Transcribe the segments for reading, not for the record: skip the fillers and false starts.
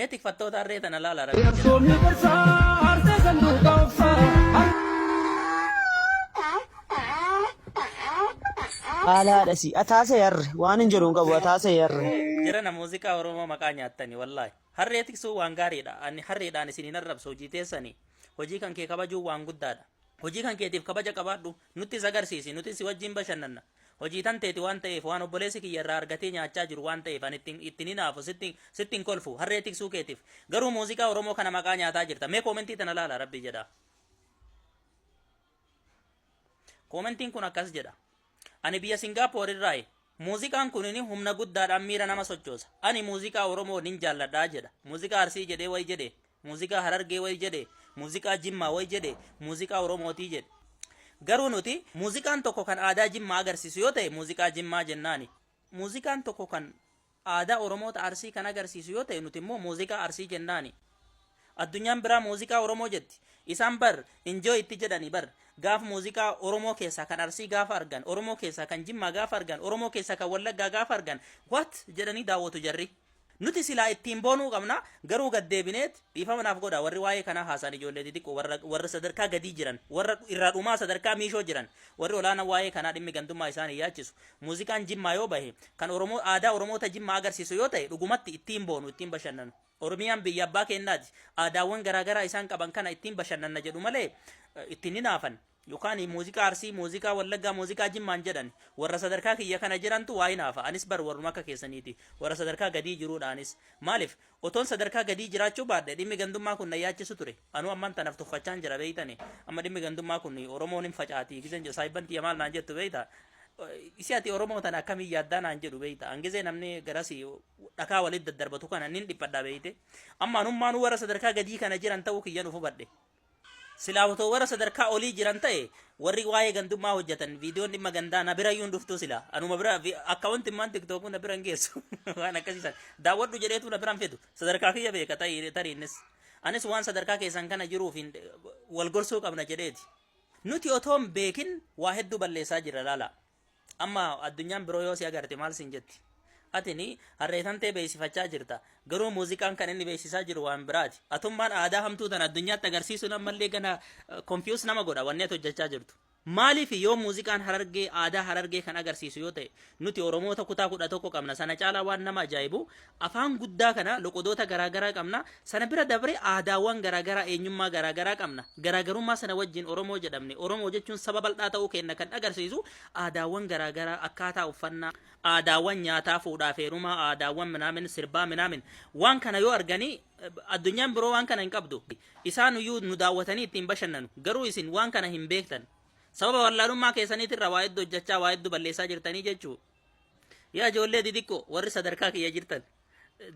Eetik fattoota harree tana laala rabbi. Haalaadha si ataasa yarre waan hin jiruun qabu ataasa yarre. Jirana muuziqaa Oromoo maqaa nyaattani wallahi. Harree tiksuu waan gaariidha. Ani harreedhaan isiniin arrabsu hojii teessanii. Hojii kan kee kabajuu waan guddaadha. Hojii kan keetiif kabaja qabaadhu nutti agarsiisi nuti si wajjin bashannanna. Hojii tan teeti waan ta'eef waan obboleessi kiyya irraa argatee nyaachaa jiru waan ta'eef ani ittiin hinaafu sittiin kolfu harree tiksuu keetiif. Garuu muuziqaa Oromoo kana maqaa nyaataa jirta. Mee koomentii tana laala rabbi jedha. Koomentiin kun akkas jedha. Ani biyya Singaapoor irraayi. Muuziqaan kunini humna guddaadhaan miira nama sochoosa. Ani muuziqaa Oromoo nin jaalladhaa jedha. Muuziqaa Arsii jedhee wayi jedhe. Muuziqaa Harargee wayi jedhe. Muuziqaa Jimmaa wayi jedhe. Muuziqaa Oromootii jedhe. Garuu nuti muuziqaan tokko kan aadaa Jimmaa agarsiisu yoo ta'e muuziqaa Jimmaa jennaani. Muuziqaan tokko kan aadaa Oromoota Arsii kan agarsiisu yoo ta'e nuti immoo muuziqaa Arsii jennaani. Addunyaan biraa muuziqaa Oromoo jetti. Isaan bar enjoy itti jedhani bar gaaf muuziqaa Oromoo keessaa kan Arsii gaafa argan, Oromoo keessaa kan Jimmaa gaafa argan, Oromoo keessaa kan Wallaggaa gaafa argan, what jedhanii daawwatu jarri. Nuti silaa ittiin boonuu qabna garuu gaddeebineet dhiifama naaf godha warri waa'ee kanaa haasaan ijoollee xixiqqoo warra sadarkaa gadii jiran, warra irraa dhumaa sadarkaa miishoo jiran, warri olaanaa waa'ee kanaa dhimmi gandummaa isaanii yaachisu. Muuziqaan Jimmaa yoo bahe kan Oromoo aadaa Oromoota Jimmaa agarsiisu yoo ta'e dhugumatti ittiin boonu ittiin bashannanu. Oromiyaan biyya abbaa kennaati. Aadaawwan garaagaraa isaan qaban kana ittiin bashannanna jedhu malee ittiin hinaafan. Yookaan muuziqaa Arsii, muuziqaa Wallaggaa, muuziqaa Jimmaan jedhan warra sadarkaa kiyya kana jirantu waa hinaafa. Anis bar warruma akka keessaniiti. Warra sadarkaa gadii jiruudhaanis. Maaliif otoon sadarkaa gadii jiraachuu baadhe dhimmi gandummaa kun na yaachisu ture. Anuu amman tanaaf tuffachaan jira beeytani. Amma dhimmi gandummaa kun Oromoon hin facaati. Gizen jedhu saayibbanti yamal naan jettu beeyta. Isi ati Oromoo tana akkamii yaaddaa naan jedhu beeyta. Angizee namni garasi dhakaa walitti daddarbatu kana nin dhiphadha beeyte. Amma anummaanuu warra sadarkaa gadii kana jiran ta'uu kiyya nuuf hubadhe. Silaawutoo warra sadarkaa olii jiran ta'e warri waa'ee gandummaa hojjetan viidiyoon dhimma gandaa na bira iyyuu dhuftu sila anuma bira akkaawunti immaan tiktookuun na bira hin geessu waan akkasiisan daawwadhu jedheetu na bira hin fedu sadarkaa kiyya beeka tariinnis anis waan sadarkaa keessan kana jiruuf wal gorsuu qabna jedheeti. Nuti otoon beekin waa hedduu balleessaa jira laala. Amma addunyaan biroo yoo si agarte maal siin jetti? Atini harreetan ta'e beeksifachaa jirta. Garuu muuziqaan kan inni beeksisaa jiru waan biraati. Atummaan aadaa hamtuu tan addunyaatti agarsiisuun ammallee gana confuse nama godha wanni ati hojjechaa jirtu. Maaliif yoo muuziqaan Harargee aadaa Harargee kan agarsiisu yoo ta'e nuti Oromoota kutaa 11 qabna sana caalaa waan nama ajaa'ibu afaan guddaa kana loqodoota garaagaraa qabna sana bira dabre aadaawwan garaagaraa eenyummaa garaagaraa qabna garaagarummaa sana wajjin Oromoo jedhamne Oromoo jechuun saba bal'aa ta'uu kenna kan agarsiisu aadaawwan garaagaraa akkaataa uffannaa aadaawwan nyaataa fuudhaa feerumaa aadaawwan minaamin sirbaa minaamin waan kana yoo arganii addunyaan biroo waan kana hin qabdu isaan iyyuu nu daawwatanii ittiin bashannanu garuu isin waan kana hin beektan. Sababa wallaalummaa keessaniitirra waa hedduu hojjechaa waa hedduu balleessaa jirtanii jechuu. Yaa ijoollee xixiqqoo warri sadarkaa kiyya jirtan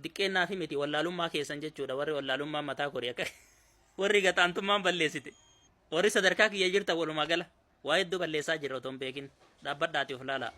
diqqeennaa fi miti wallaalummaa keessan jechuudha warri wallaalummaa mataa korii akka warri gaxaantummaan balleessite warri sadarkaa kiyya jirtan walumaa gala waa hedduu balleessaa jirra otoo hin beekin dhaabbadhaati of laalaa.